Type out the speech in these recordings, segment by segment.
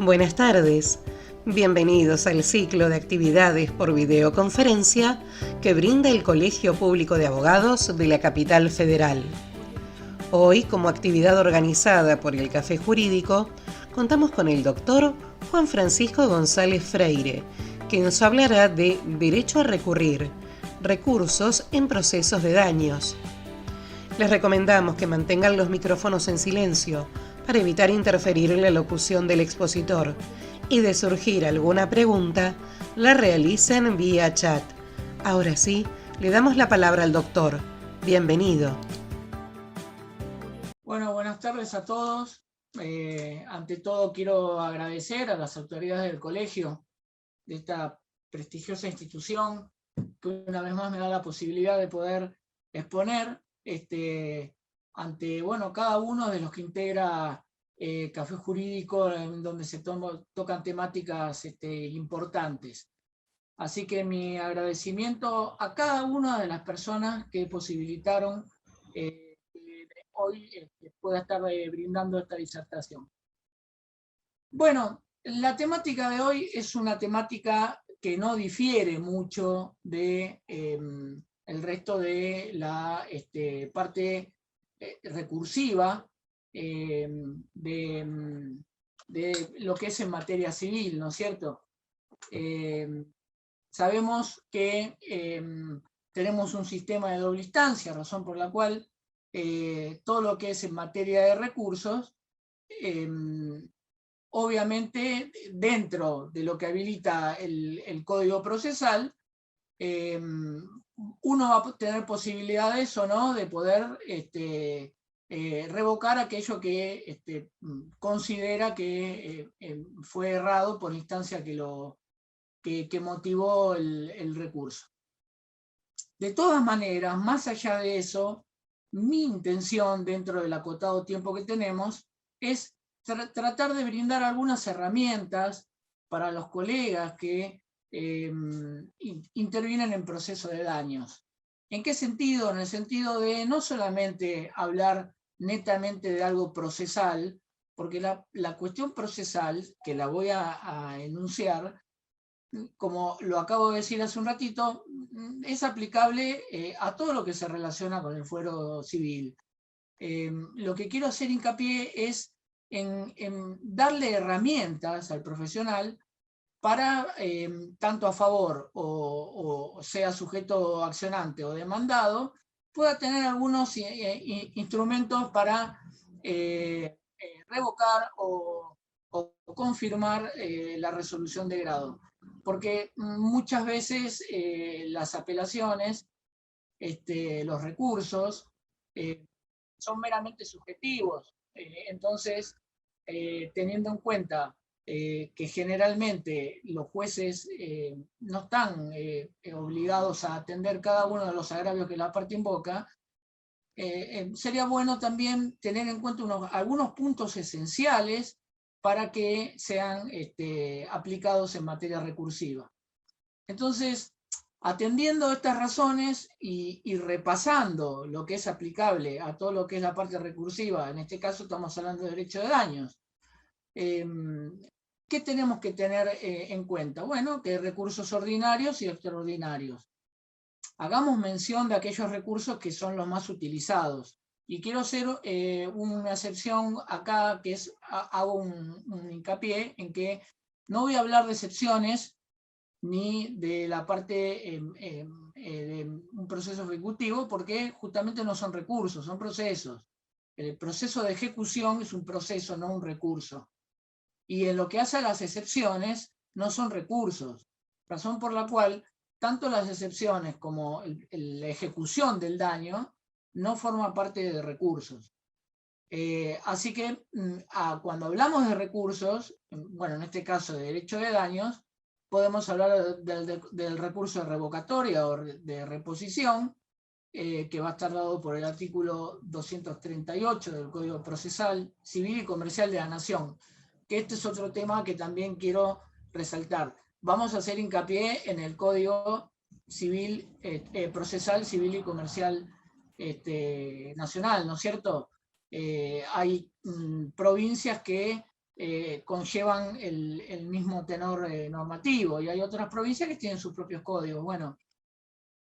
Buenas tardes, bienvenidos al ciclo de actividades por videoconferencia que brinda el Colegio Público de Abogados de la Capital Federal. Hoy, como actividad organizada por el Café Jurídico, contamos con el doctor Juan Francisco González Freire, que nos hablará de derecho a recurrir, recursos en procesos de daños. Les recomendamos que mantengan los micrófonos en silencio para evitar interferir en la locución del expositor y de surgir alguna pregunta, la realicen vía chat. Ahora sí, le damos la palabra al doctor. Bienvenido. Bueno, buenas tardes a todos. Ante todo quiero agradecer a las autoridades del colegio de esta prestigiosa institución que una vez más me da la posibilidad de poder exponer ante cada uno de los que integra Café Jurídico, en donde se tocan temáticas importantes. Así que mi agradecimiento a cada una de las personas que posibilitaron que hoy pueda estar brindando esta disertación. Bueno, la temática de hoy es una temática que no difiere mucho de el resto de la parte recursiva de lo que es en materia civil, ¿no es cierto? Sabemos que tenemos un sistema de doble instancia, razón por la cual todo lo que es en materia de recursos, obviamente dentro de lo que habilita el Código Procesal, uno va a tener posibilidades o no de poder revocar aquello que considera que fue errado por la instancia que motivó el recurso. De todas maneras, más allá de eso, mi intención dentro del acotado tiempo que tenemos es tratar de brindar algunas herramientas para los colegas que intervienen en proceso de daños. ¿En qué sentido? En el sentido de no solamente hablar netamente de algo procesal, porque la cuestión procesal, que la voy a enunciar, como lo acabo de decir hace un ratito, es aplicable a todo lo que se relaciona con el fuero civil. Lo que quiero hacer hincapié es en darle herramientas al profesional para, tanto a favor o sea sujeto accionante o demandado, pueda tener algunos instrumentos para revocar o confirmar la resolución de grado. Porque muchas veces las apelaciones, los recursos, son meramente subjetivos. Entonces, teniendo en cuenta que generalmente los jueces no están obligados a atender cada uno de los agravios que la parte invoca, sería bueno también tener en cuenta algunos puntos esenciales para que sean aplicados en materia recursiva. Entonces, atendiendo estas razones y repasando lo que es aplicable a todo lo que es la parte recursiva, en este caso estamos hablando de derecho de daños, ¿qué tenemos que tener en cuenta? Bueno, que hay recursos ordinarios y extraordinarios. Hagamos mención de aquellos recursos que son los más utilizados. Y quiero hacer una excepción acá, que es, hago un hincapié en que no voy a hablar de excepciones ni de la parte de un proceso ejecutivo, porque justamente no son recursos, son procesos. El proceso de ejecución es un proceso, no un recurso. Y en lo que hace a las excepciones, no son recursos, razón por la cual tanto las excepciones como la ejecución del daño no forman parte de recursos. Así que cuando hablamos de recursos, bueno, en este caso de derecho de daños, podemos hablar del recurso de revocatoria o de reposición, que va a estar dado por el artículo 238 del Código Procesal Civil y Comercial de la Nación, que este es otro tema que también quiero resaltar. Vamos a hacer hincapié en el Código Civil, Procesal Civil y Comercial Nacional, ¿no es cierto? Hay provincias que conllevan el mismo tenor normativo, y hay otras provincias que tienen sus propios códigos. Bueno,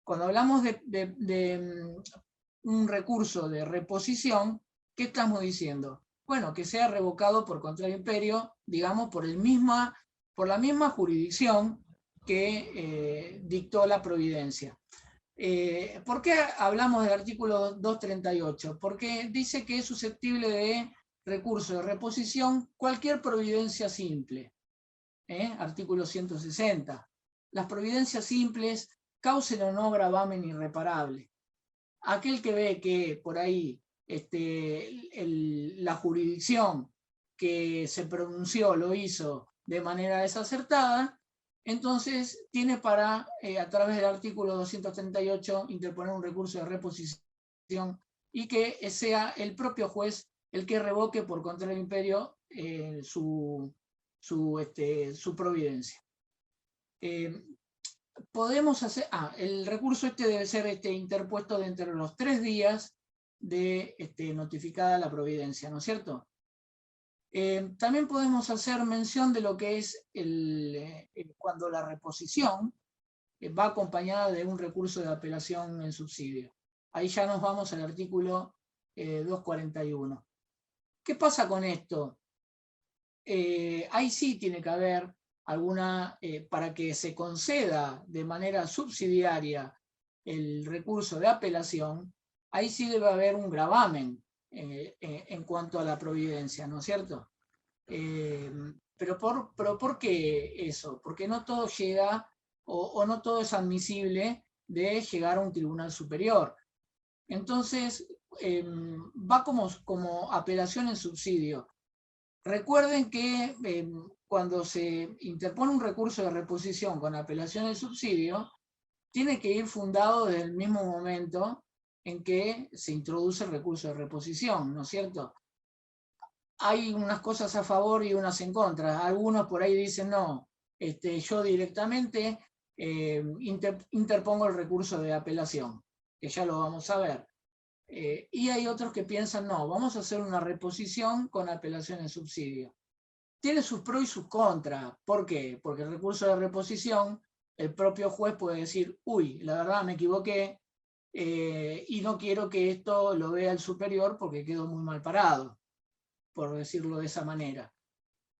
cuando hablamos de un recurso de reposición, ¿qué estamos diciendo? Bueno, que sea revocado por contrario imperio, digamos, por la misma jurisdicción que dictó la providencia. ¿Por qué hablamos del artículo 238? Porque dice que es susceptible de recurso de reposición cualquier providencia simple. Artículo 160. Las providencias simples causen o no gravamen irreparable. Aquel que ve que por ahí la jurisdicción que se pronunció lo hizo de manera desacertada, entonces tiene para, a través del artículo 238, interponer un recurso de reposición y que sea el propio juez el que revoque por contrario imperio su providencia. Podemos hacer, el recurso debe ser interpuesto dentro de los 3 días de notificada la providencia, ¿no es cierto? También podemos hacer mención de lo que es cuando la reposición va acompañada de un recurso de apelación en subsidio. Ahí ya nos vamos al artículo 241. ¿Qué pasa con esto? Ahí sí tiene que haber alguna, para que se conceda de manera subsidiaria el recurso de apelación, ahí sí debe haber un gravamen en cuanto a la providencia, ¿no es cierto? Pero ¿por qué eso? Porque no todo llega o no todo es admisible de llegar a un tribunal superior. Entonces, va como apelación en subsidio. Recuerden que cuando se interpone un recurso de reposición con apelación en subsidio, tiene que ir fundado desde el mismo momento en que se introduce el recurso de reposición, ¿no es cierto? Hay unas cosas a favor y unas en contra. Algunos por ahí dicen, no, yo directamente interpongo el recurso de apelación, que ya lo vamos a ver. Y hay otros que piensan, no, vamos a hacer una reposición con apelación en subsidio. Tiene sus pros y sus contras. ¿Por qué? Porque el recurso de reposición, el propio juez puede decir, uy, la verdad me equivoqué y no quiero que esto lo vea el superior porque quedó muy mal parado, por decirlo de esa manera.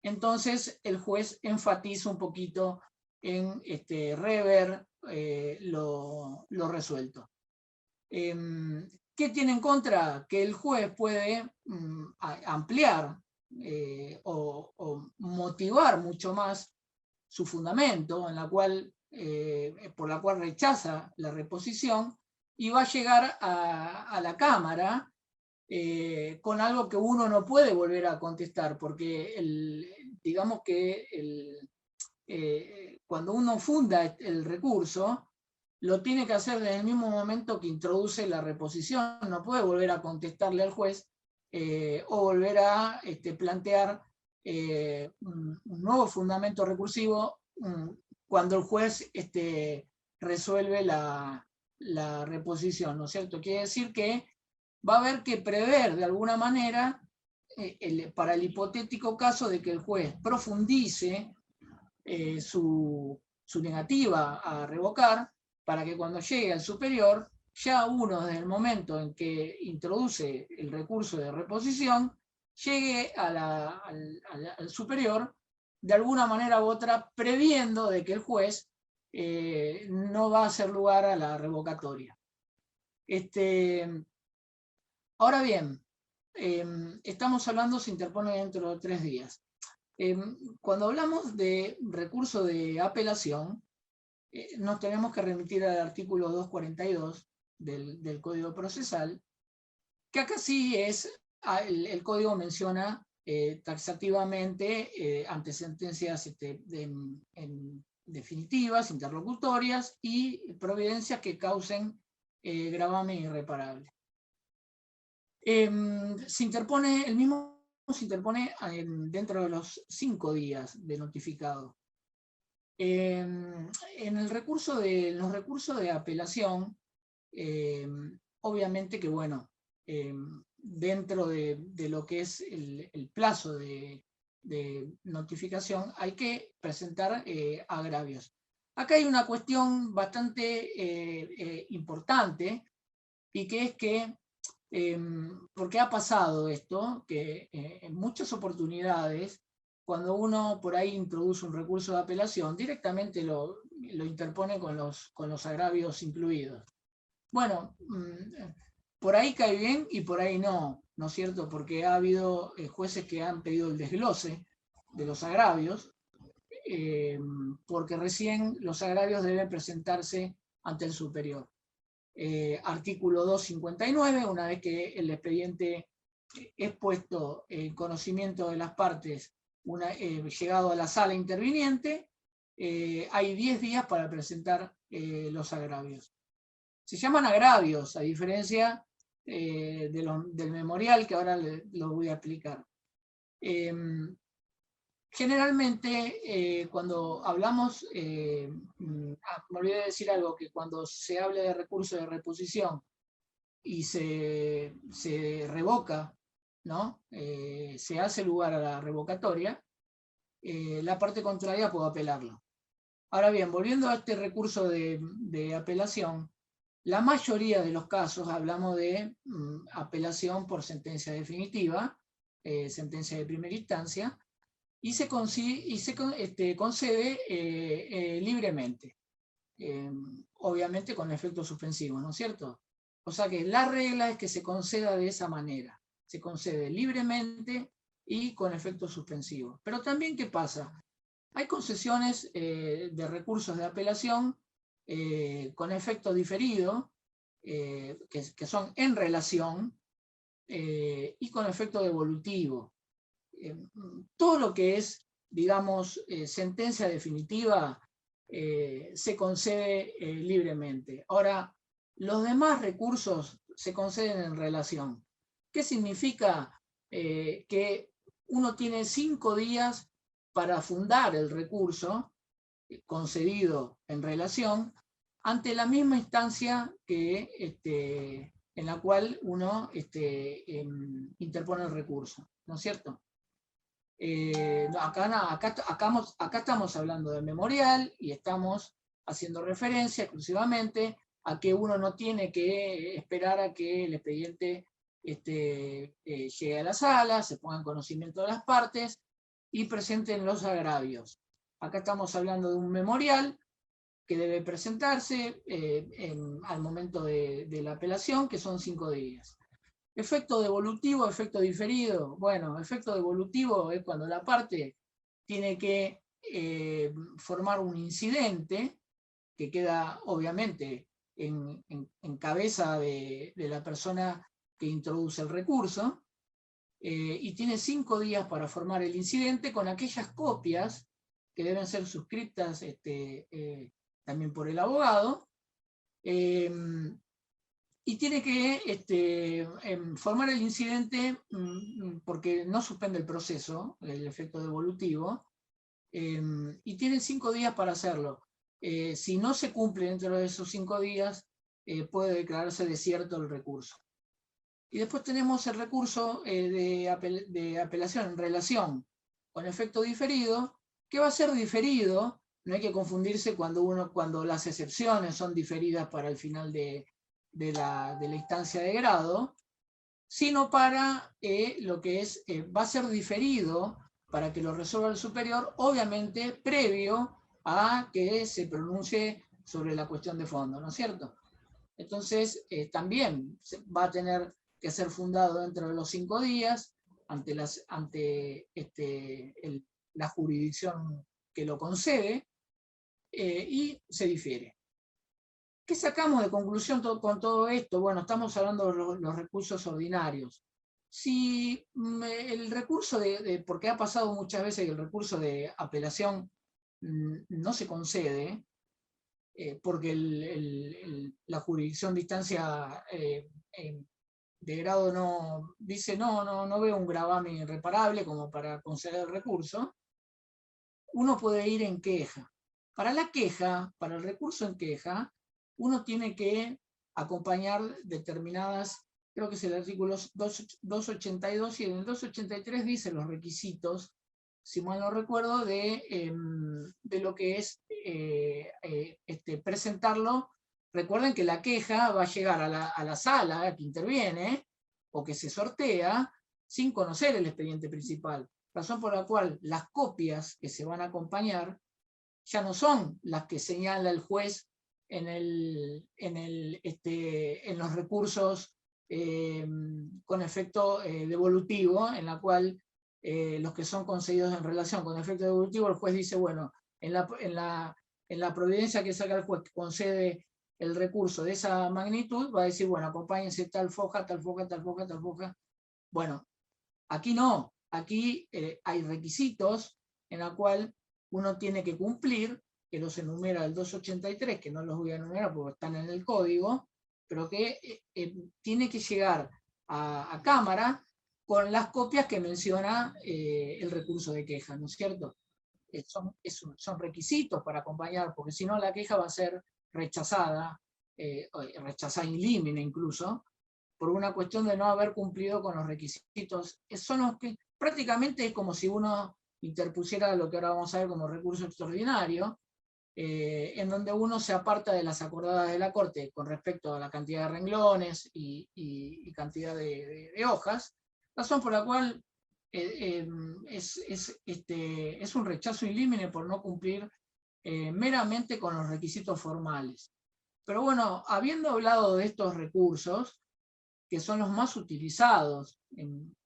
Entonces el juez enfatiza un poquito en rever lo resuelto. ¿Qué tiene en contra? Que el juez puede ampliar o motivar mucho más su fundamento, por la cual rechaza la reposición, y va a llegar a la Cámara con algo que uno no puede volver a contestar, porque digamos que cuando uno funda el recurso, lo tiene que hacer desde el mismo momento que introduce la reposición, no puede volver a contestarle al juez o volver a plantear un nuevo fundamento recursivo cuando el juez resuelve la reposición, ¿no es cierto? Quiere decir que va a haber que prever de alguna manera para el hipotético caso de que el juez profundice su negativa a revocar, para que cuando llegue al superior, ya uno desde el momento en que introduce el recurso de reposición, llegue al superior de alguna manera u otra, previendo de que el juez no va a hacer lugar a la revocatoria. Ahora bien, estamos hablando, se interpone dentro de 3 días. Cuando hablamos de recurso de apelación, nos tenemos que remitir al artículo 242 del Código Procesal, que acá sí el Código menciona taxativamente ante sentencias definitivas, interlocutorias y providencias que causen gravamen irreparable. Se interpone el mismo se interpone dentro de los 5 días de notificado. En los recursos de apelación, obviamente que, bueno, dentro de lo que es el plazo de de notificación, hay que presentar agravios. Acá hay una cuestión bastante importante, y que es que, porque ha pasado esto, que en muchas oportunidades, cuando uno por ahí introduce un recurso de apelación, directamente lo interpone con los agravios incluidos. Bueno, por ahí cae bien y por ahí no, ¿no es cierto? Porque ha habido jueces que han pedido el desglose de los agravios, porque recién los agravios deben presentarse ante el superior. Artículo 259, una vez que el expediente es puesto en conocimiento de las partes, llegado a la sala interviniente, hay 10 días para presentar los agravios. Se llaman agravios, a diferencia del memorial, que ahora lo voy a explicar. Generalmente, cuando hablamos, me olvidé de decir algo, que cuando se habla de recurso de reposición y se revoca, ¿no? Se hace lugar a la revocatoria, la parte contraria puede apelarlo. Ahora bien, volviendo a este recurso de apelación, la mayoría de los casos hablamos de apelación por sentencia definitiva, sentencia de primera instancia, y se concede libremente, obviamente con efectos suspensivos, ¿no es cierto? O sea que la regla es que se conceda de esa manera, se concede libremente y con efectos suspensivos. Pero también, ¿qué pasa? Hay concesiones de recursos de apelación con efecto diferido, que son en relación, y con efecto devolutivo. Todo lo que es, digamos, sentencia definitiva se concede libremente. Ahora, los demás recursos se conceden en relación. ¿Qué significa? Que uno tiene 5 días para fundar el recurso concedido en relación ante la misma instancia que, en la cual uno interpone el recurso, ¿no es cierto? Acá estamos hablando del memorial y estamos haciendo referencia exclusivamente a que uno no tiene que esperar a que el expediente llegue a la sala, se ponga en conocimiento de las partes y presenten los agravios. Acá estamos hablando de un memorial que debe presentarse al momento de la apelación, que son 5 días. Efecto devolutivo, efecto diferido. Bueno, efecto devolutivo es cuando la parte tiene que formar un incidente que queda obviamente en cabeza de la persona que introduce el recurso, y tiene 5 días para formar el incidente con aquellas copias que deben ser suscritas también por el abogado, y tiene que formar el incidente porque no suspende el proceso, el efecto devolutivo, y tiene 5 días para hacerlo. Si no se cumple dentro de esos 5 días, puede declararse desierto el recurso. Y después tenemos el recurso de apelación en relación con efecto diferido, que va a ser diferido. No hay que confundirse cuando las excepciones son diferidas para el final de la instancia de grado, sino para lo que es, va a ser diferido para que lo resuelva el superior, obviamente previo a que se pronuncie sobre la cuestión de fondo, ¿no es cierto? Entonces, también va a tener que ser fundado dentro de los 5 días ante la jurisdicción que lo concede, y se difiere. ¿Qué sacamos de conclusión con todo esto? Bueno, estamos hablando de los recursos ordinarios. Si el recurso porque ha pasado muchas veces que el recurso de apelación no se concede, porque la jurisdicción de instancia de grado no dice no veo un gravamen irreparable como para conceder el recurso, uno puede ir en queja. Para la queja, para el recurso en queja, uno tiene que acompañar determinadas, creo que es el artículo 282, y en el 283 dice los requisitos si mal no recuerdo, de lo que es presentarlo. Recuerden que la queja va a llegar a la sala que interviene o que se sortea sin conocer el expediente principal, razón por la cual las copias que se van a acompañar ya no son las que señala el juez en los recursos con efecto devolutivo, en la cual los que son concedidos en relación con efecto devolutivo, el juez dice, bueno, en la providencia que saca el juez que concede el recurso de esa magnitud, va a decir, bueno, acompáñense tal foja, tal foja, tal foja, tal foja. Bueno, aquí no, aquí hay requisitos en la cual uno tiene que cumplir, que los enumera el 283, que no los voy a enumerar porque están en el código, pero que tiene que llegar a Cámara con las copias que menciona el recurso de queja, ¿no es cierto? Son requisitos para acompañar, porque si no la queja va a ser rechazada, rechazada in limine incluso, por una cuestión de no haber cumplido con los requisitos. Son los que prácticamente es como si uno interpusiera lo que ahora vamos a ver como recurso extraordinario, en donde uno se aparta de las acordadas de la Corte con respecto a la cantidad de renglones y cantidad de hojas, razón por la cual es un rechazo in limine por no cumplir meramente con los requisitos formales. Pero bueno, habiendo hablado de estos recursos, que son los más utilizados en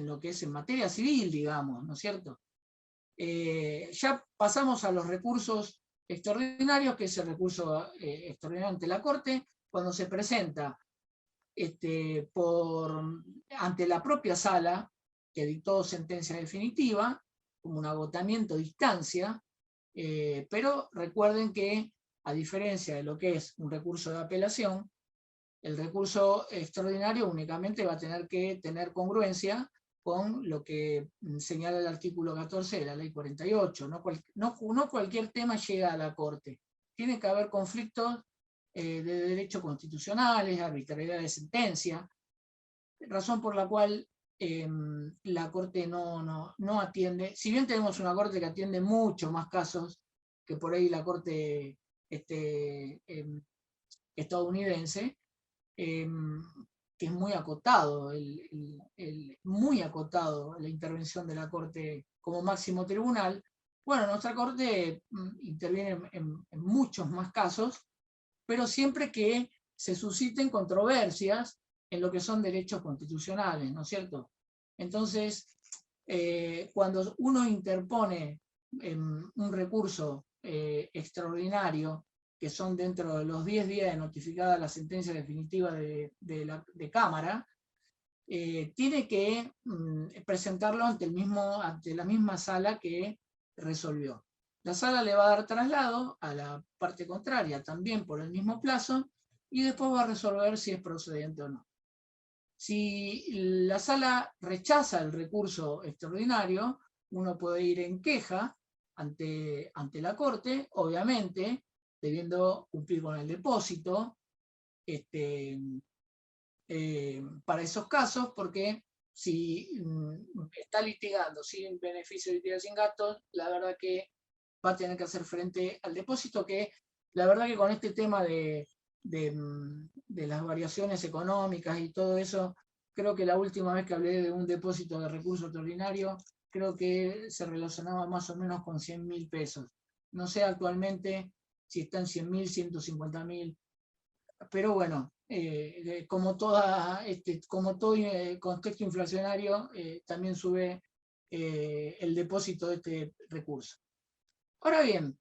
lo que es en materia civil, digamos, ¿no es cierto? Ya pasamos a los recursos extraordinarios, que es el recurso extraordinario ante la Corte, cuando se presenta ante la propia sala, que dictó sentencia definitiva, como un agotamiento de instancia, pero recuerden que, a diferencia de lo que es un recurso de apelación, el recurso extraordinario únicamente va a tener que tener congruencia con lo que señala el artículo 14 de la ley 48. No cualquier tema llega a la Corte. Tiene que haber conflictos de derecho constitucionales, arbitrariedad de sentencia, razón por la cual la Corte no atiende. Si bien tenemos una Corte que atiende mucho más casos que por ahí la Corte estadounidense, que es muy acotado, muy acotado la intervención de la Corte como máximo tribunal. Bueno, nuestra Corte interviene en muchos más casos, pero siempre que se susciten controversias en lo que son derechos constitucionales, ¿no es cierto? Entonces, cuando uno interpone un recurso extraordinario, que son dentro de los 10 días de notificada la sentencia definitiva de Cámara, tiene que presentarlo ante la misma sala que resolvió. La sala le va a dar traslado a la parte contraria también por el mismo plazo y después va a resolver si es procedente o no. Si la sala rechaza el recurso extraordinario, uno puede ir en queja ante la Corte, obviamente, debiendo cumplir con el depósito para esos casos, porque si está litigando sin beneficio de litigar sin gastos, la verdad que va a tener que hacer frente al depósito, que la verdad que con este tema de las variaciones económicas y todo eso, creo que la última vez que hablé de un depósito de recurso extraordinario, creo que se relacionaba más o menos con 100.000 pesos. No sé actualmente si está en 100.000, 150.000, pero bueno, como todo contexto inflacionario, también sube el depósito de este recurso. Ahora bien,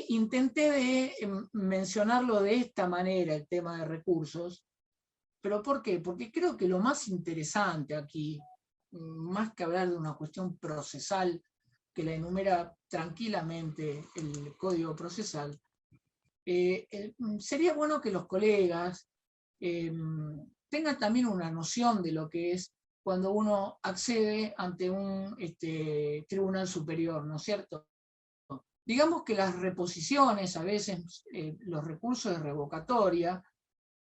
intenté de mencionarlo de esta manera, el tema de recursos, pero ¿por qué? Porque creo que lo más interesante aquí, más que hablar de una cuestión procesal que la enumera tranquilamente el Código Procesal, sería bueno que los colegas tengan también una noción de lo que es cuando uno accede ante un tribunal superior, ¿no es cierto? Digamos que las reposiciones, a veces los recursos de revocatoria,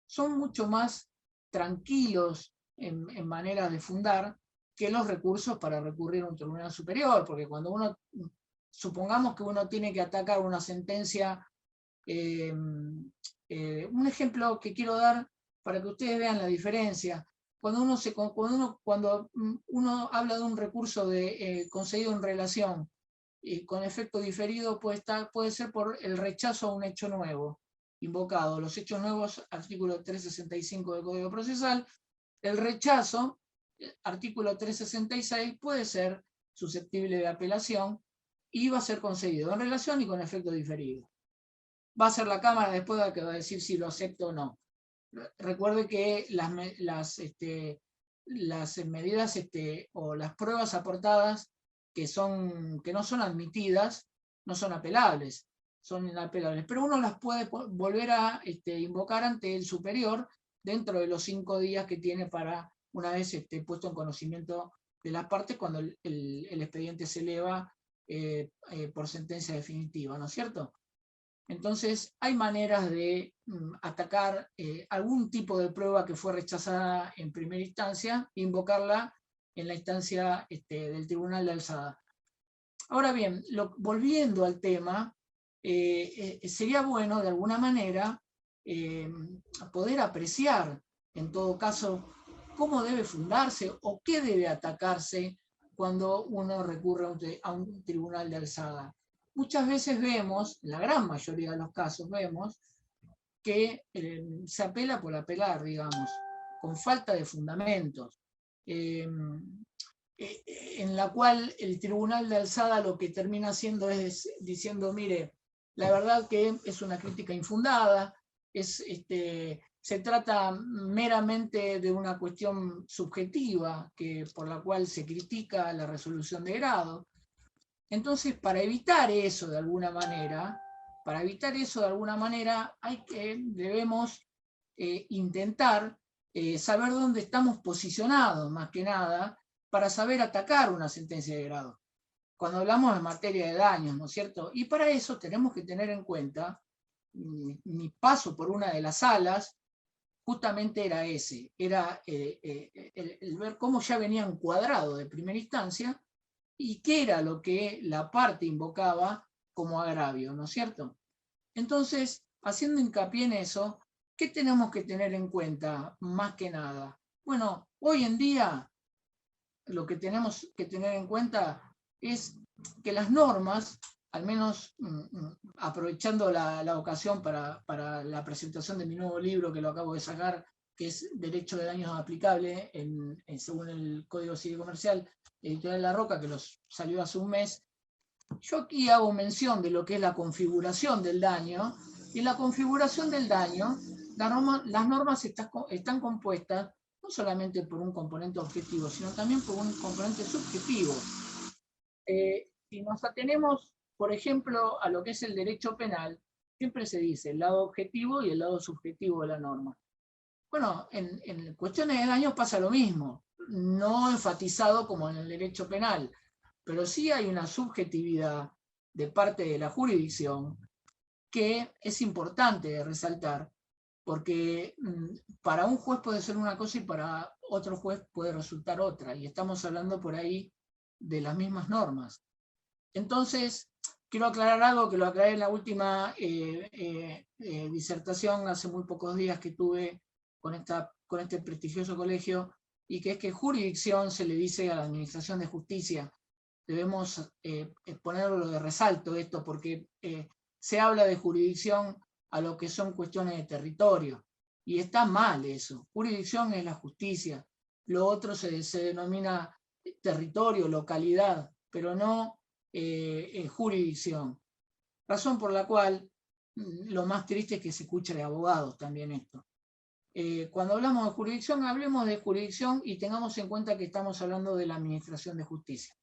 son mucho más tranquilos en manera de fundar que los recursos para recurrir a un tribunal superior, porque cuando uno, supongamos que uno tiene que atacar una sentencia, un ejemplo que quiero dar para que ustedes vean la diferencia. Cuando uno habla de un recurso concedido en relación con efecto diferido, puede ser por el rechazo a un hecho nuevo invocado. Los hechos nuevos, artículo 365 del Código Procesal. El rechazo, artículo 366, puede ser susceptible de apelación y va a ser concedido en relación y con efecto diferido. Va a ser la Cámara después la que va a decir si lo acepta o no. Recuerde que las medidas o las pruebas aportadas que no son admitidas, no son apelables, son inapelables, pero uno las puede volver a invocar ante el superior dentro de los 5 días que tiene para, una vez puesto en conocimiento de las partes, cuando el expediente se eleva por sentencia definitiva, ¿no es cierto? Entonces, hay maneras de atacar algún tipo de prueba que fue rechazada en primera instancia e invocarla en la instancia del Tribunal de Alzada. Ahora bien, volviendo al tema, sería bueno, de alguna manera, poder apreciar, en todo caso, cómo debe fundarse o qué debe atacarse cuando uno recurre a un Tribunal de Alzada. Muchas veces vemos, en la gran mayoría de los casos vemos, que se apela por apelar, digamos, con falta de fundamentos, en la cual el Tribunal de Alzada lo que termina haciendo es diciendo, mire, la verdad que es una crítica infundada, se trata meramente de una cuestión subjetiva por la cual se critica la resolución de grado. Entonces, para evitar eso de alguna manera, debemos intentar saber dónde estamos posicionados, más que nada, para saber atacar una sentencia de grado. Cuando hablamos en materia de daños, ¿no es cierto? Y para eso tenemos que tener en cuenta, mi paso por una de las salas, justamente era ese, era el ver cómo ya venía encuadrado de primera instancia, y qué era lo que la parte invocaba como agravio, ¿no es cierto? Entonces, haciendo hincapié en eso, ¿qué tenemos que tener en cuenta más que nada? Bueno, hoy en día lo que tenemos que tener en cuenta es que las normas, al menos aprovechando la ocasión para la presentación de mi nuevo libro que lo acabo de sacar, que es Derecho de Daños Aplicable según el Código Civil Comercial, Editorial La Roca, que salió hace un mes. Yo aquí hago mención de lo que es la configuración del daño, y en la configuración del daño, las normas están compuestas no solamente por un componente objetivo, sino también por un componente subjetivo. Si nos atenemos, por ejemplo, a lo que es el derecho penal, siempre se dice el lado objetivo y el lado subjetivo de la norma. Bueno, en cuestiones de daños pasa lo mismo, no enfatizado como en el derecho penal, pero sí hay una subjetividad de parte de la jurisdicción que es importante resaltar, porque para un juez puede ser una cosa y para otro juez puede resultar otra, y estamos hablando por ahí de las mismas normas. Entonces, quiero aclarar algo que lo aclaré en la última disertación hace muy pocos días que tuve con este prestigioso colegio, y que es que jurisdicción se le dice a la Administración de Justicia. Debemos ponerlo de resalto esto, porque se habla de jurisdicción a lo que son cuestiones de territorio, y está mal eso. Jurisdicción es la justicia, lo otro se denomina territorio, localidad, pero no jurisdicción. Razón por la cual lo más triste es que se escucha de abogados también esto. Cuando hablamos de jurisdicción, hablemos de jurisdicción y tengamos en cuenta que estamos hablando de la Administración de Justicia.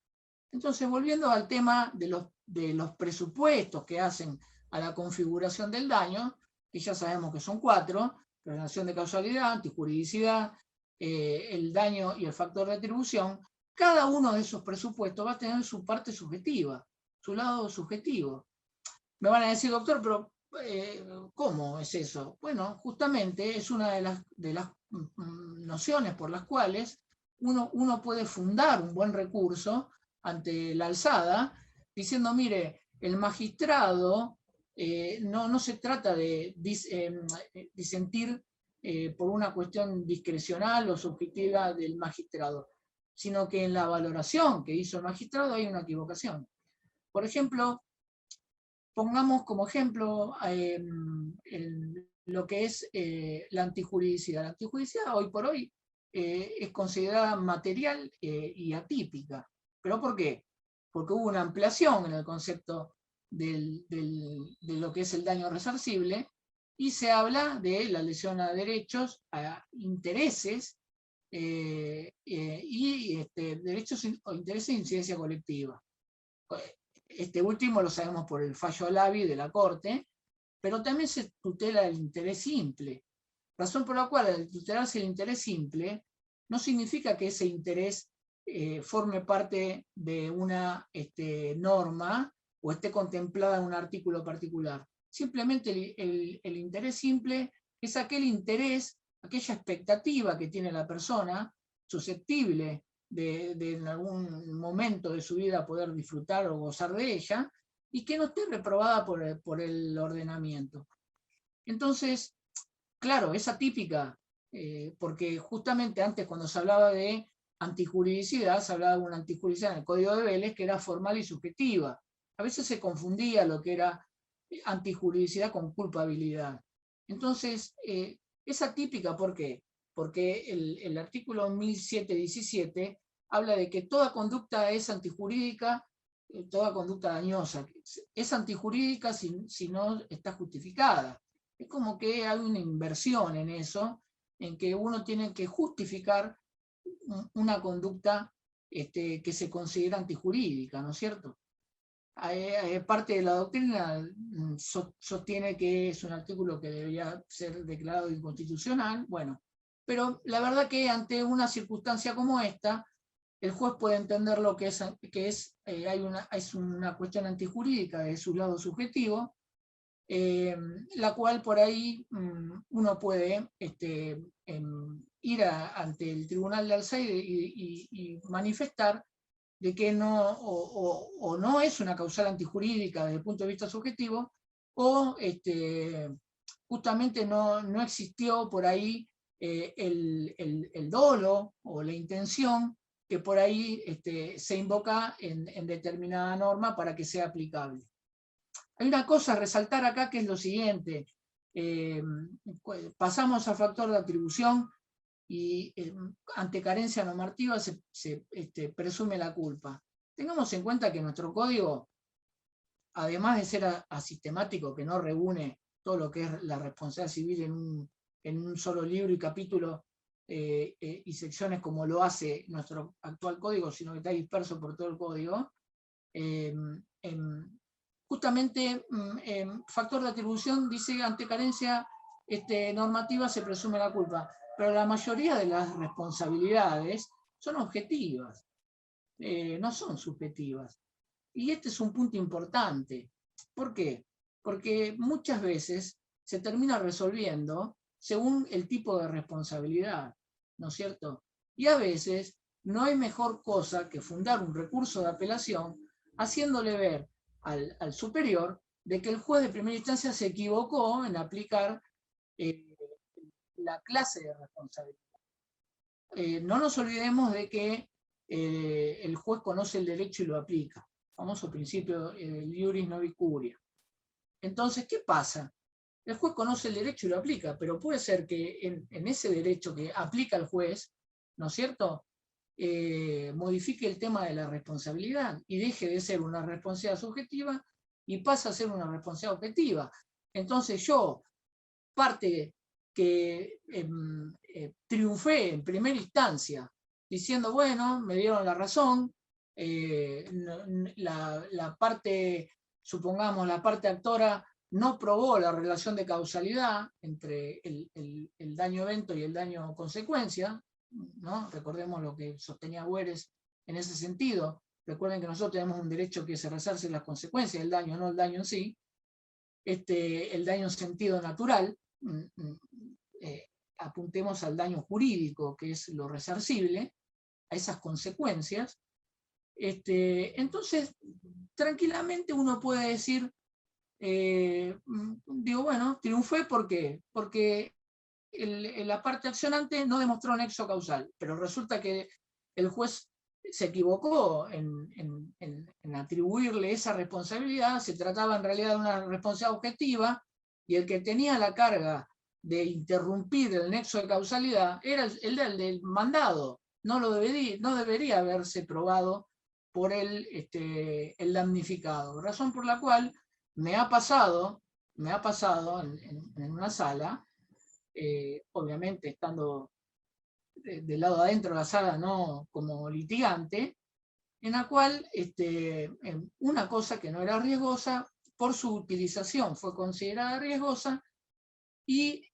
Entonces, volviendo al tema de los presupuestos que hacen a la configuración del daño, que ya sabemos que son 4, relación de causalidad, antijuridicidad, el daño y el factor de atribución, cada uno de esos presupuestos va a tener su parte subjetiva, su lado subjetivo. Me van a decir, doctor, pero ¿cómo es eso? Bueno, justamente es una de las nociones por las cuales uno puede fundar un buen recurso ante la alzada, diciendo, mire, el magistrado no se trata de disentir por una cuestión discrecional o subjetiva del magistrado, sino que en la valoración que hizo el magistrado hay una equivocación. Por ejemplo, pongamos como ejemplo lo que es la antijuridicidad. La antijuridicidad hoy por hoy es considerada material y atípica. ¿Pero por qué? Porque hubo una ampliación en el concepto de lo que es el daño resarcible y se habla de la lesión a derechos, a intereses y derechos o intereses de incidencia colectiva. Este último lo sabemos por el fallo Alavi de la Corte, pero también se tutela el interés simple. Razón por la cual al tutelarse el interés simple no significa que ese interés forme parte de una norma o esté contemplada en un artículo particular. Simplemente el interés simple es aquel interés, aquella expectativa que tiene la persona susceptible de en algún momento de su vida poder disfrutar o gozar de ella, y que no esté reprobada por el ordenamiento. Entonces, claro, es atípica, porque justamente antes cuando se hablaba de antijuridicidad, se hablaba de una antijuridicidad en el Código de Vélez que era formal y subjetiva. A veces se confundía lo que era antijuridicidad con culpabilidad. Entonces, es atípica, ¿por qué? Porque el artículo 1717 habla de que toda conducta es antijurídica, toda conducta dañosa. Es antijurídica si no está justificada. Es como que hay una inversión en eso, en que uno tiene que justificar una conducta que se considera antijurídica, ¿no es cierto? Parte de la doctrina sostiene que es un artículo que debería ser declarado inconstitucional, bueno, pero la verdad que ante una circunstancia como esta, el juez puede entender lo que es una cuestión antijurídica de su lado subjetivo, la cual por ahí uno puede ir ante el tribunal de Alzey y manifestar de que o no es una causal antijurídica desde el punto de vista subjetivo, o justamente no existió por ahí el dolo o la intención que por ahí se invoca en determinada norma para que sea aplicable. Hay una cosa a resaltar acá que es lo siguiente. Pasamos al factor de atribución y ante carencia normativa se presume la culpa. Tengamos en cuenta que nuestro código, además de ser asistemático, que no reúne todo lo que es la responsabilidad civil en un solo libro y capítulo y secciones como lo hace nuestro actual código, sino que está disperso por todo el código, justamente factor de atribución dice ante carencia normativa se presume la culpa, pero la mayoría de las responsabilidades son objetivas, no son subjetivas. Y este es un punto importante. ¿Por qué? Porque muchas veces se termina resolviendo según el tipo de responsabilidad, ¿no es cierto? Y a veces no hay mejor cosa que fundar un recurso de apelación haciéndole ver al superior de que el juez de primera instancia se equivocó en aplicar la clase de responsabilidad. No nos olvidemos de que el juez conoce el derecho y lo aplica. Famoso principio iuris novi curia. Entonces, ¿qué pasa? El juez conoce el derecho y lo aplica, pero puede ser que en ese derecho que aplica el juez, ¿no es cierto?, modifique el tema de la responsabilidad y deje de ser una responsabilidad subjetiva y pasa a ser una responsabilidad objetiva. Entonces yo, parte que triunfé en primera instancia, diciendo, bueno, me dieron la razón, la parte, supongamos, la parte actora no probó la relación de causalidad entre el daño evento y el daño consecuencia, ¿no? Recordemos lo que sostenía Güeres en ese sentido. Recuerden que nosotros tenemos un derecho que se resarce las consecuencias del daño, no el daño en sí. El daño en sentido natural, apuntemos al daño jurídico, que es lo resarcible, esas consecuencias, entonces tranquilamente uno puede decir, digo, bueno, triunfé, ¿por qué? Porque la parte accionante no demostró nexo causal, pero resulta que el juez se equivocó en atribuirle esa responsabilidad. Se trataba en realidad de una responsabilidad objetiva, y el que tenía la carga de interrumpir el nexo de causalidad era el del mandado. No debería haberse probado por el damnificado, razón por la cual me ha pasado en una sala, obviamente estando del lado adentro de la sala, no como litigante, en la cual una cosa que no era riesgosa, por su utilización fue considerada riesgosa, y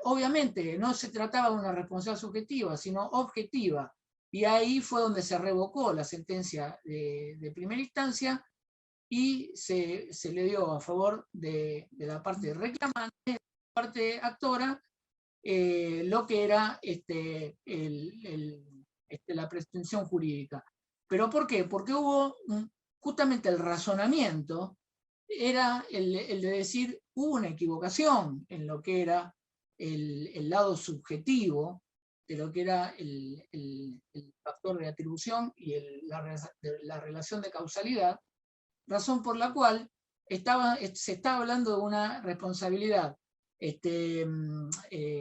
obviamente no se trataba de una responsabilidad subjetiva, sino objetiva, y ahí fue donde se revocó la sentencia de primera instancia, y se le dio a favor de la parte reclamante, de la parte actora, lo que era la presunción jurídica. ¿Pero por qué? Porque hubo justamente el razonamiento, era el de decir, hubo una equivocación en lo que era el lado subjetivo de lo que era el factor de atribución y la relación de causalidad, razón por la cual se estaba hablando de una responsabilidad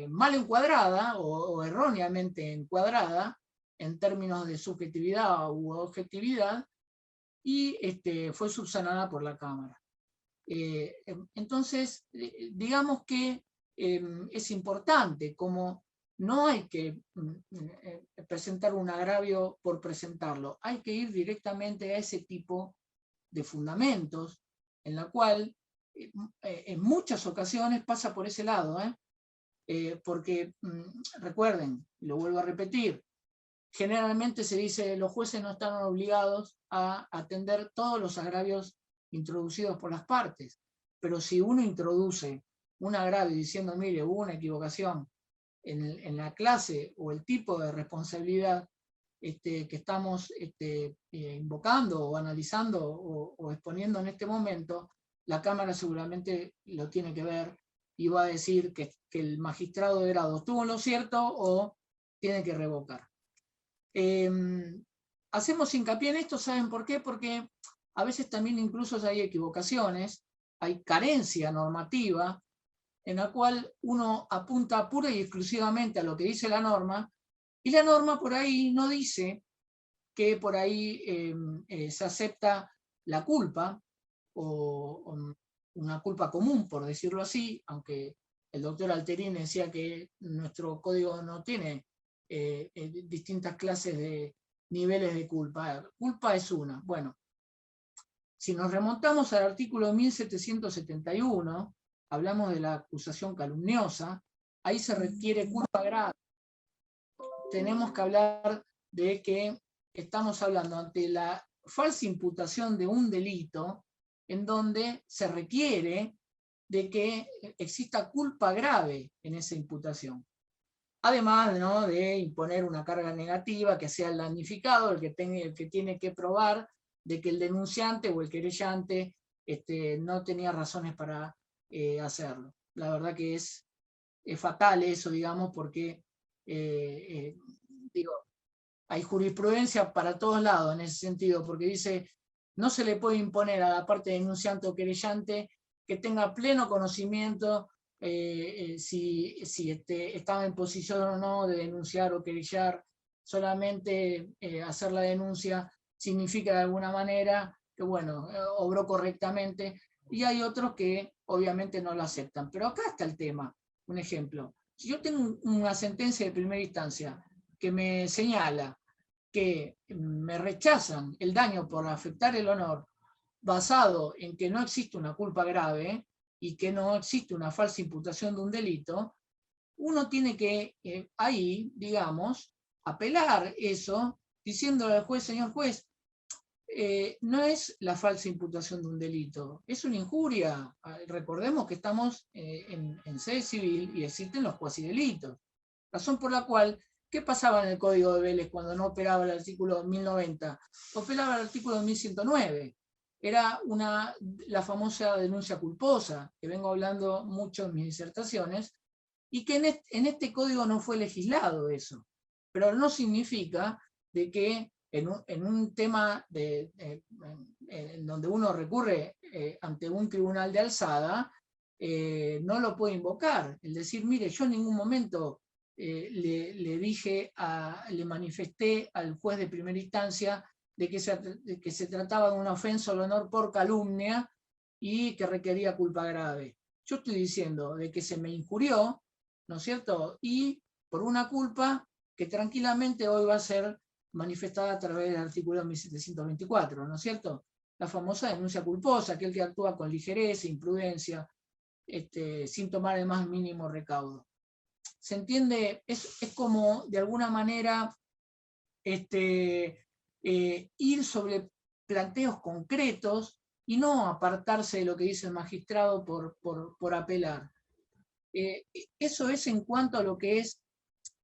mal encuadrada o erróneamente encuadrada en términos de subjetividad u objetividad, y fue subsanada por la Cámara. Entonces, digamos que es importante, como no hay que presentar un agravio por presentarlo, hay que ir directamente a ese tipo de fundamentos, en la cual en muchas ocasiones pasa por ese lado, porque recuerden, lo vuelvo a repetir, generalmente se dice los jueces no están obligados a atender todos los agravios introducidos por las partes, pero si uno introduce un agravio diciendo, mire, hubo una equivocación en la clase o el tipo de responsabilidad que estamos invocando o analizando o exponiendo en este momento, la Cámara seguramente lo tiene que ver y va a decir que el magistrado de grado estuvo en lo cierto o tiene que revocar. Hacemos hincapié en esto, ¿saben por qué? Porque a veces también incluso hay equivocaciones, hay carencia normativa, en la cual uno apunta pura y exclusivamente a lo que dice la norma, y la norma por ahí no dice que por ahí se acepta la culpa, o una culpa común, por decirlo así, aunque el doctor Alterini decía que nuestro código no tiene distintas clases de niveles de culpa. Culpa es una. Bueno, si nos remontamos al artículo 1771, hablamos de la acusación calumniosa, ahí se requiere culpa grave. Tenemos que hablar de que estamos hablando ante la falsa imputación de un delito en donde se requiere de que exista culpa grave en esa imputación. Además, ¿no?, de imponer una carga negativa, que sea el damnificado el que tiene que probar de que el denunciante o el querellante no tenía razones para hacerlo. La verdad que es fatal eso, digamos, porque digo, hay jurisprudencia para todos lados en ese sentido, porque dice, no se le puede imponer a la parte denunciante o querellante que tenga pleno conocimiento si estaba en posición o no de denunciar o querellar. Solamente hacer la denuncia significa de alguna manera que, bueno, obró correctamente, y hay otros que obviamente no lo aceptan. Pero acá está el tema. Un ejemplo, si yo tengo una sentencia de primera instancia que me señala que me rechazan el daño por afectar el honor basado en que no existe una culpa grave y que no existe una falsa imputación de un delito, uno tiene que ahí, digamos, apelar eso, diciéndole al juez, señor juez, no es la falsa imputación de un delito, es una injuria. Recordemos que estamos en sede civil y existen los cuasidelitos, razón por la cual ¿Qué pasaba en el Código de Vélez cuando no operaba el artículo 1090? Operaba el artículo 1109. Era la famosa denuncia culposa, que vengo hablando mucho en mis disertaciones, y que en este código no fue legislado eso. Pero no significa de que en un tema en donde uno recurre ante un tribunal de alzada, no lo puede invocar. El decir, mire, yo en ningún momento le manifesté al juez de primera instancia de que se trataba de una ofensa al honor por calumnia y que requería culpa grave. Yo estoy diciendo de que se me injurió, ¿no es cierto? Y por una culpa que tranquilamente hoy va a ser manifestada a través del artículo 1724, ¿no es cierto? La famosa denuncia culposa, aquel que actúa con ligereza, imprudencia, sin tomar el más mínimo recaudo. ¿Se entiende? Es como, de alguna manera, ir sobre planteos concretos y no apartarse de lo que dice el magistrado por apelar. Eso es en cuanto a lo que es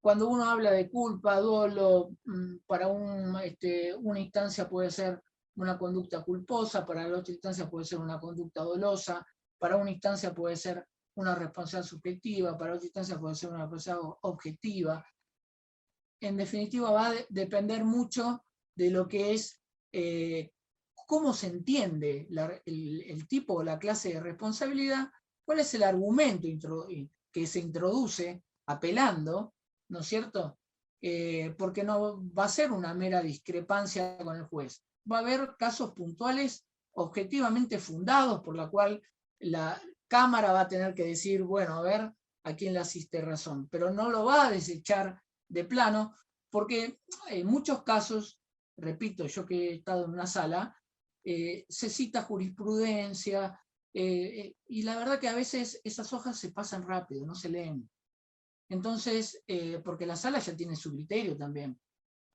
cuando uno habla de culpa, dolo, para una instancia puede ser una conducta culposa, para la otra instancia puede ser una conducta dolosa, para una instancia puede ser una responsabilidad subjetiva, para otra instancia puede ser una responsabilidad objetiva. En definitiva, va a depender mucho de lo que es cómo se entiende el tipo o la clase de responsabilidad, cuál es el argumento que se introduce apelando, ¿no es cierto? Porque no va a ser una mera discrepancia con el juez. Va a haber casos puntuales objetivamente fundados por la cual la Cámara va a tener que decir, bueno, a ver, a quién le asiste razón, pero no lo va a desechar de plano, porque en muchos casos, repito, yo que he estado en una sala, se cita jurisprudencia, y la verdad que a veces esas hojas se pasan rápido, no se leen. Entonces, porque la sala ya tiene su criterio también.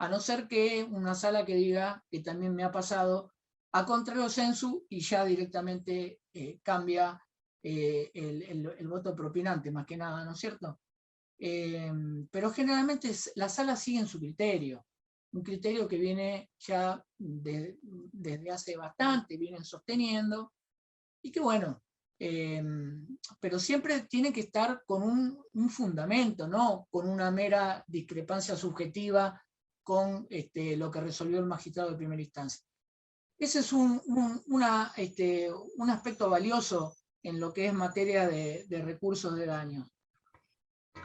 A no ser que una sala que diga, que también me ha pasado, a contrario sensu y ya directamente cambia el voto propinante, más que nada, ¿no es cierto? Pero generalmente las salas siguen su criterio, un criterio que viene ya desde hace bastante, vienen sosteniendo, y que bueno, pero siempre tiene que estar con un fundamento, no con una mera discrepancia subjetiva con lo que resolvió el magistrado de primera instancia. Ese es un aspecto valioso en lo que es materia de recursos de daño.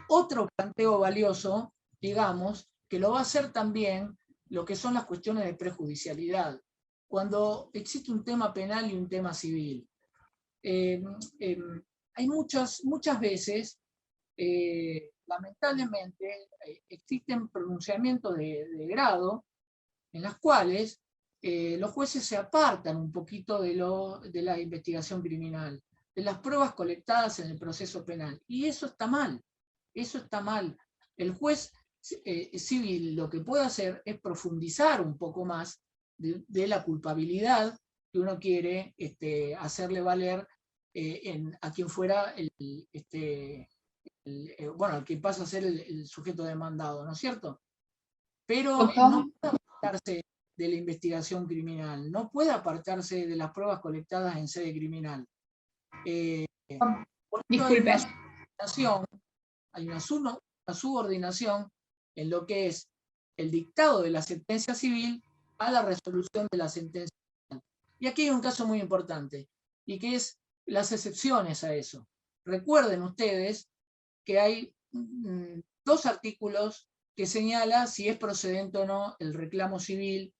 Otro planteo valioso, digamos, que lo va a hacer también lo que son las cuestiones de prejudicialidad, cuando existe un tema penal y un tema civil. Hay muchas veces, lamentablemente, existen pronunciamientos de grado en las cuales los jueces se apartan un poquito de la investigación criminal, de las pruebas colectadas en el proceso penal. Y eso está mal, eso está mal. El juez civil lo que puede hacer es profundizar un poco más de la culpabilidad que uno quiere hacerle valer a quien fuera el que pasa a ser el sujeto demandado, ¿no es cierto? Pero no puede apartarse de la investigación criminal, no puede apartarse de las pruebas colectadas en sede criminal. Por eso hay una subordinación en lo que es el dictado de la sentencia civil a la resolución de la sentencia penal. Y aquí hay un caso muy importante, y que es las excepciones a eso. Recuerden ustedes que hay dos artículos que señala si es procedente o no el reclamo civil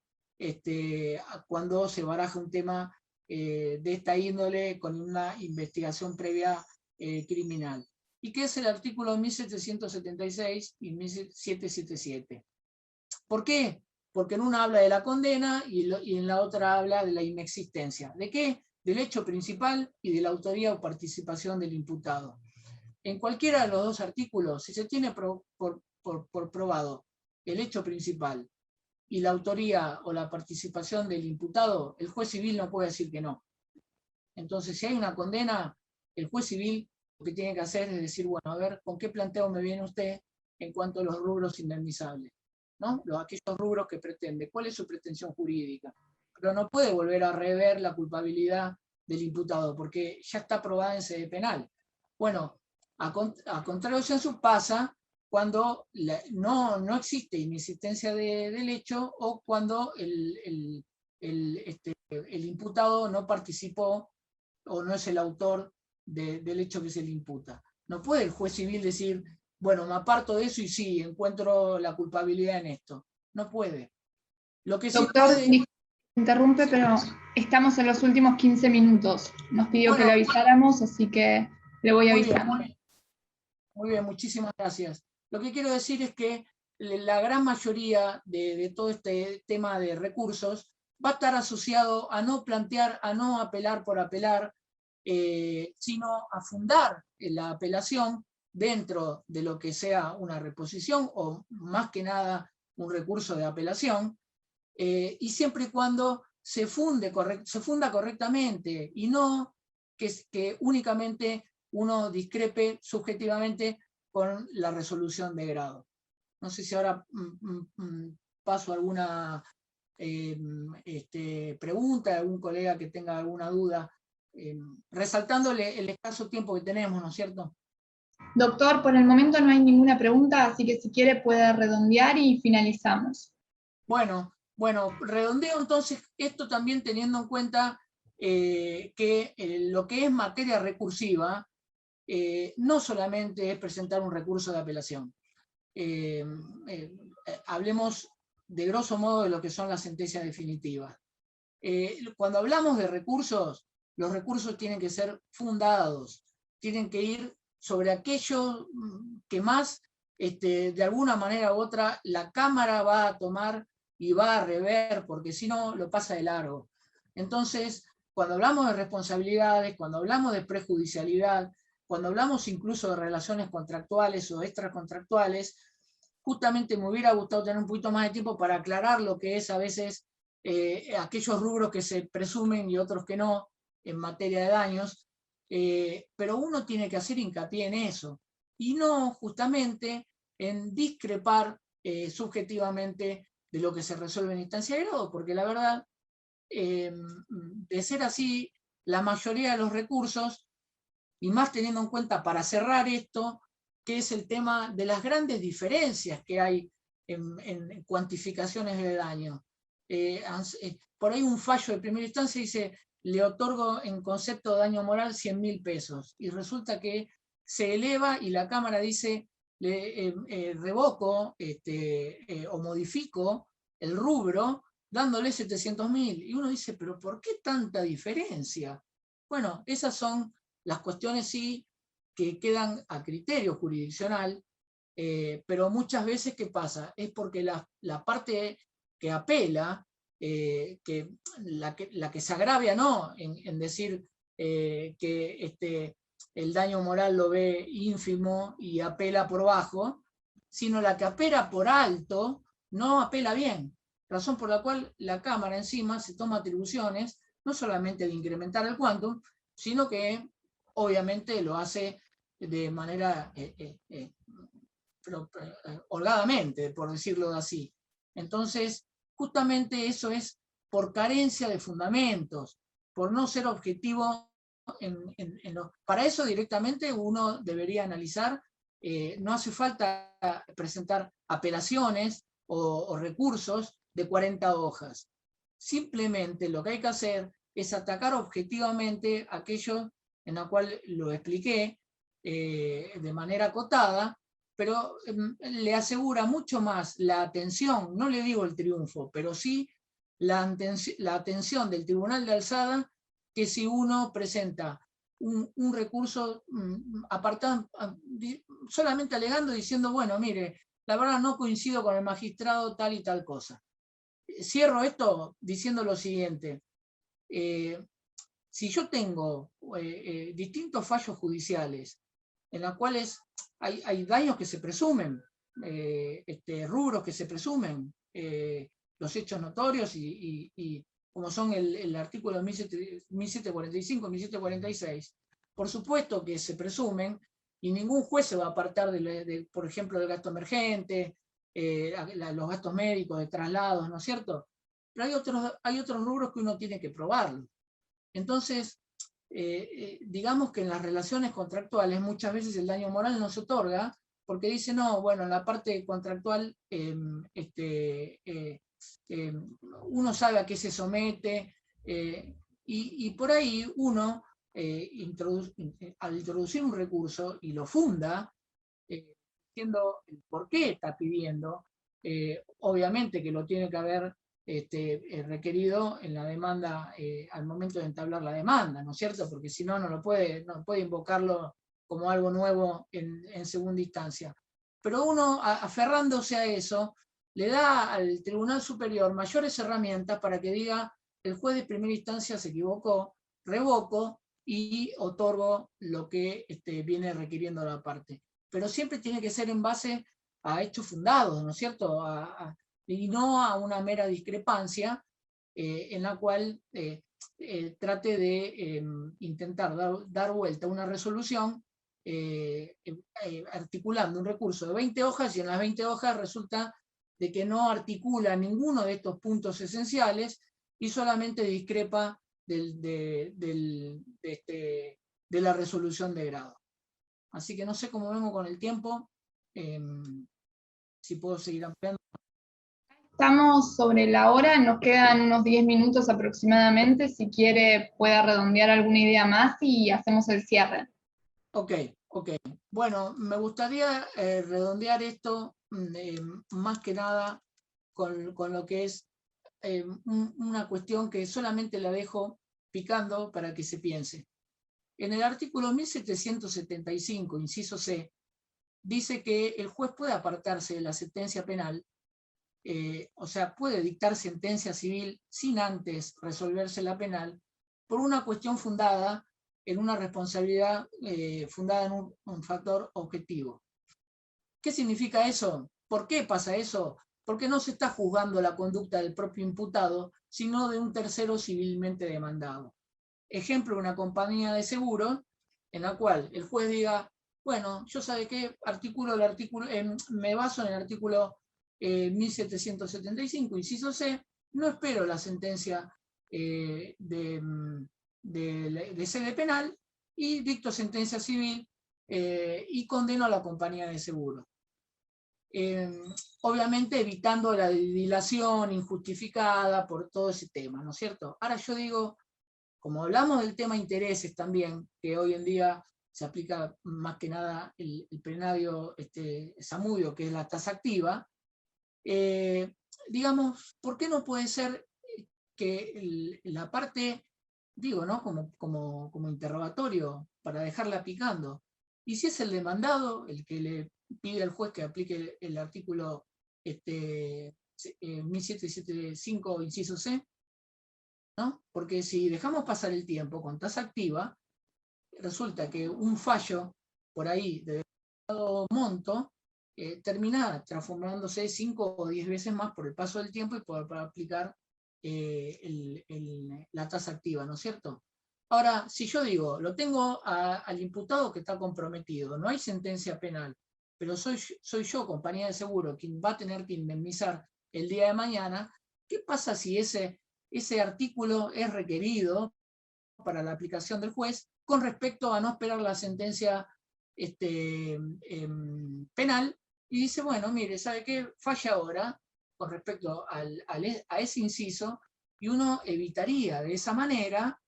cuando se baraja un tema de esta índole con una investigación previa criminal, y que es el artículo 1776 y 1777. ¿Por qué? Porque en una habla de la condena y en la otra habla de la inexistencia. ¿De qué? Del hecho principal y de la autoría o participación del imputado. En cualquiera de los dos artículos, si se tiene por probado el hecho principal y la autoría o la participación del imputado, el juez civil no puede decir que no. Entonces, si hay una condena, el juez civil lo que tiene que hacer es decir, bueno, a ver, ¿con qué planteo me viene usted? en cuanto a los rubros indemnizables, ¿no? Aquellos rubros que pretende. ¿Cuál es su pretensión jurídica? Pero no puede volver a rever la culpabilidad del imputado, porque ya está probada en sede penal. Bueno, a contrario sensu pasa cuando no existe inexistencia del hecho o cuando el imputado no participó o no es el autor del hecho que se le imputa. No puede el juez civil decir, bueno, me aparto de eso y sí, encuentro la culpabilidad en esto. No puede. Lo que sí Doctor, puede... interrumpe, pero estamos en los últimos 15 minutos. Nos pidió que Bueno, le avisáramos, así que le voy muy bien, avisando. muy bien, muchísimas gracias. Lo que quiero decir es que la gran mayoría de todo este tema de recursos va a estar asociado a no plantear, a no apelar por apelar, sino a fundar la apelación dentro de lo que sea una reposición o más que nada un recurso de apelación, y siempre y cuando se funda correctamente y no que únicamente uno discrepe subjetivamente con la resolución de grado. No sé si ahora paso alguna pregunta, algún colega que tenga alguna duda, resaltándole el escaso tiempo que tenemos, ¿no es cierto? Doctor, por el momento no hay ninguna pregunta, así que si quiere puede redondear y finalizamos. Bueno, redondeo entonces esto también teniendo en cuenta que lo que es materia recursiva no solamente es presentar un recurso de apelación. Hablemos de grosso modo de lo que son las sentencias definitivas. Cuando hablamos de recursos, los recursos tienen que ser fundados, tienen que ir sobre aquello que más, de alguna manera u otra, la Cámara va a tomar y va a rever, porque si no, lo pasa de largo. Entonces, cuando hablamos de responsabilidades, cuando hablamos de prejudicialidad, cuando hablamos incluso de relaciones contractuales o extracontractuales, justamente me hubiera gustado tener un poquito más de tiempo para aclarar lo que es a veces aquellos rubros que se presumen y otros que no en materia de daños, pero uno tiene que hacer hincapié en eso y no justamente en discrepar subjetivamente de lo que se resuelve en instancia de grado, porque la verdad, de ser así, la mayoría de los recursos, y más teniendo en cuenta para cerrar esto, que es el tema de las grandes diferencias que hay en cuantificaciones de daño. Por ahí un fallo de primera instancia dice, le otorgo en concepto de daño moral 100.000 pesos, y resulta que se eleva y la Cámara dice, revoco o modifico el rubro dándole 700.000, y uno dice, pero ¿por qué tanta diferencia? Bueno, esas son las cuestiones sí que quedan a criterio jurisdiccional, pero muchas veces, ¿qué pasa? Es porque la parte que apela, la que se agravia no en decir que el daño moral lo ve ínfimo y apela por bajo, sino la que apela por alto no apela bien, razón por la cual la Cámara encima se toma atribuciones no solamente de incrementar el quantum, sino que obviamente lo hace de manera holgadamente, por decirlo así. Entonces, justamente eso es por carencia de fundamentos, por no ser objetivo para eso directamente uno debería analizar, no hace falta presentar apelaciones o recursos de 40 hojas. Simplemente lo que hay que hacer es atacar objetivamente aquello en la cual lo expliqué de manera acotada, pero le asegura mucho más la atención, no le digo el triunfo, pero sí la atención del Tribunal de Alzada, que si uno presenta un recurso apartado, solamente alegando, diciendo, bueno, mire, la verdad no coincido con el magistrado tal y tal cosa. Cierro esto diciendo lo siguiente. Si yo tengo distintos fallos judiciales en los cuales hay daños que se presumen, rubros que se presumen, los hechos notorios y como son el artículo 1745, 1746, por supuesto que se presumen, y ningún juez se va a apartar, por ejemplo, del gasto emergente, los gastos médicos, de traslados, ¿no es cierto? Pero hay otros rubros que uno tiene que probarlo. Entonces, digamos que en las relaciones contractuales muchas veces el daño moral no se otorga, porque dice, no, bueno, en la parte contractual uno sabe a qué se somete, y por ahí uno, al introducir un recurso y lo funda, diciendo el por qué está pidiendo, obviamente que lo tiene que haber requerido en la demanda, al momento de entablar la demanda, ¿no es cierto? Porque si no, no puede invocarlo como algo nuevo en segunda instancia. Pero uno, aferrándose a eso, le da al Tribunal Superior mayores herramientas para que diga, el juez de primera instancia se equivocó, revoco y otorgo lo que viene requiriendo la parte. Pero siempre tiene que ser en base a hechos fundados, ¿no es cierto? Y no a una mera discrepancia en la cual trate de intentar dar vuelta a una resolución articulando un recurso de 20 hojas, y en las 20 hojas resulta de que no articula ninguno de estos puntos esenciales y solamente discrepa de la resolución de grado. Así que no sé cómo vengo con el tiempo, si puedo seguir ampliando. Estamos sobre la hora, nos quedan unos 10 minutos aproximadamente. Si quiere, pueda redondear alguna idea más y hacemos el cierre. Ok. Bueno, me gustaría redondear esto más que nada con lo que es una cuestión que solamente la dejo picando para que se piense. En el artículo 1775, inciso C, dice que el juez puede apartarse de la sentencia penal, o sea, puede dictar sentencia civil sin antes resolverse la penal, por una cuestión fundada en una responsabilidad fundada en un factor objetivo. ¿Qué significa eso? ¿Por qué pasa eso? Porque no se está juzgando la conducta del propio imputado, sino de un tercero civilmente demandado. Ejemplo, una compañía de seguros en la cual el juez diga, bueno, yo sabe qué, me baso en el artículo 1775, inciso C, no espero la sentencia de sede penal y dicto sentencia civil y condeno a la compañía de seguros. Obviamente evitando la dilación injustificada por todo ese tema, ¿no es cierto? Ahora yo digo, como hablamos del tema intereses también, que hoy en día se aplica más que nada el prenadio Zamudio, que es la tasa activa, digamos, ¿por qué no puede ser que la parte, digo, ¿no? Como interrogatorio, para dejarla picando, y si es el demandado el que le pide al juez que aplique el artículo 1775, inciso C, ¿no? Porque si dejamos pasar el tiempo con tasa activa, resulta que un fallo por ahí de determinado monto termina transformándose 5 o 10 veces más por el paso del tiempo y para aplicar la tasa activa, ¿no es cierto? Ahora, si yo digo, lo tengo al imputado que está comprometido, no hay sentencia penal, pero soy yo, compañía de seguro, quien va a tener que indemnizar el día de mañana, ¿qué pasa si ese artículo es requerido para la aplicación del juez con respecto a no esperar la sentencia penal? Y dice, bueno, mire, ¿sabe qué? Falla ahora con respecto a ese inciso, y uno evitaría de esa manera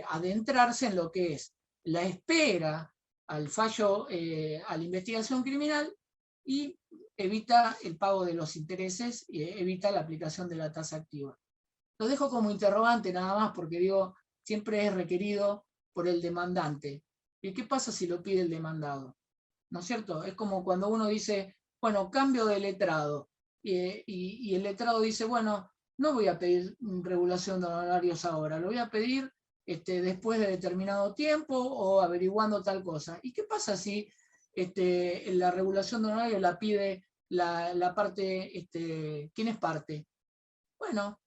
adentrarse en lo que es la espera al fallo, a la investigación criminal, y evita el pago de los intereses y evita la aplicación de la tasa activa. Lo dejo como interrogante nada más porque digo, siempre es requerido por el demandante. ¿Y qué pasa si lo pide el demandado? ¿No es cierto? Es como cuando uno dice, bueno, cambio de letrado, y el letrado dice, bueno, no voy a pedir regulación de honorarios ahora, lo voy a pedir después de determinado tiempo o averiguando tal cosa. ¿Y qué pasa si la regulación de honorarios la pide la parte, ¿quién es parte? Bueno,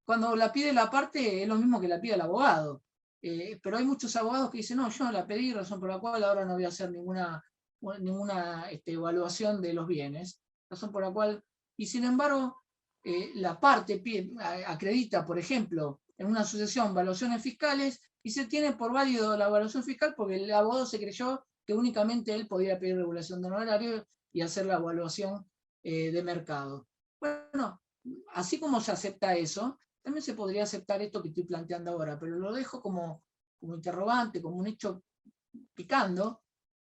cuando la pide la parte es lo mismo que la pide el abogado. pero hay muchos abogados que dicen, no, yo no la pedí, razón por la cual ahora no voy a hacer ninguna evaluación de los bienes, razón por la cual, y sin embargo, la parte acredita, por ejemplo, en una asociación evaluaciones fiscales y se tiene por válido la evaluación fiscal porque el abogado se creyó que únicamente él podía pedir regulación de honorario y hacer la evaluación de mercado. Bueno, así como se acepta eso, también se podría aceptar esto que estoy planteando ahora, pero lo dejo como interrogante, como un hecho picando,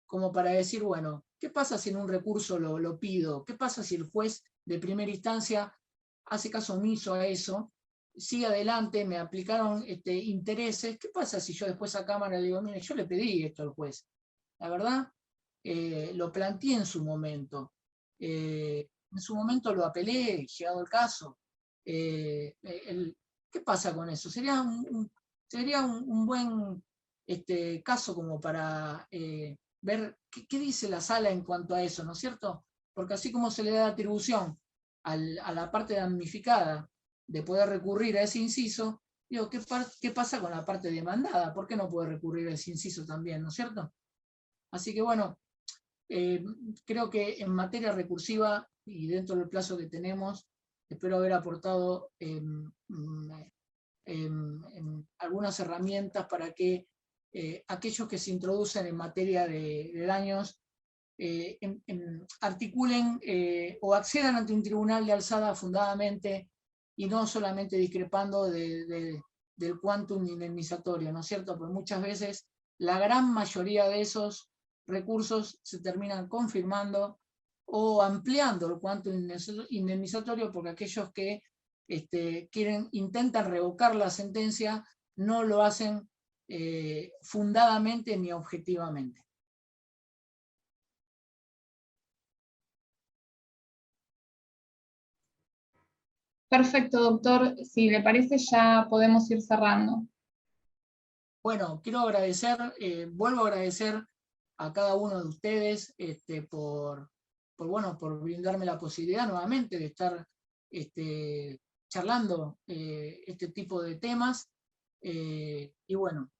como para decir, bueno, ¿qué pasa si en un recurso lo pido? ¿Qué pasa si el juez de primera instancia hace caso omiso a eso? Sigue adelante, me aplicaron intereses. ¿Qué pasa si yo después a cámara le digo, mire, yo le pedí esto al juez? La verdad, lo planteé en su momento. En su momento lo apelé, llegado el caso. ¿Qué pasa con eso? Sería un buen caso como para ver qué dice la sala en cuanto a eso, ¿no es cierto? Porque así como se le da atribución a la parte damnificada de poder recurrir a ese inciso, digo, ¿qué pasa con la parte demandada? ¿Por qué no puede recurrir a ese inciso también, ¿no es cierto? Así que bueno, creo que en materia recursiva y dentro del plazo que tenemos, espero haber aportado algunas herramientas para que aquellos que se introducen en materia de daños articulen o accedan ante un tribunal de alzada fundadamente y no solamente discrepando del quantum indemnizatorio, ¿no es cierto? Porque muchas veces la gran mayoría de esos recursos se terminan confirmando o ampliando el quantum indemnizatorio porque aquellos que intentan revocar la sentencia no lo hacen fundadamente ni objetivamente. Perfecto, doctor. Si le parece, ya podemos ir cerrando. Bueno, quiero agradecer, vuelvo a agradecer a cada uno de ustedes por brindarme la posibilidad nuevamente de estar charlando este tipo de temas. Y bueno,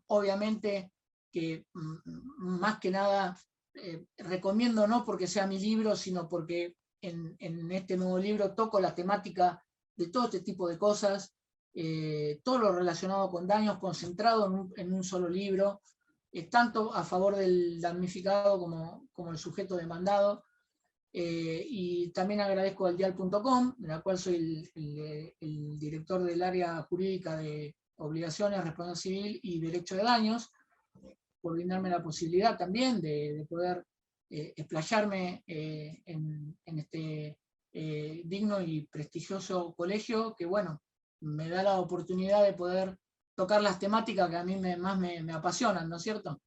obviamente que más que nada recomiendo no porque sea mi libro, sino porque en este nuevo libro toco la temática de todo este tipo de cosas, todo lo relacionado con daños concentrado en un solo libro, tanto a favor del damnificado como el sujeto demandado. Y también agradezco al dial.com, de la cual soy el director del área jurídica de obligaciones, responsabilidad civil y derecho de daños, por brindarme la posibilidad también de poder explayarme en este digno y prestigioso colegio que, bueno, me da la oportunidad de poder tocar las temáticas que a mí más me apasionan, ¿no es cierto?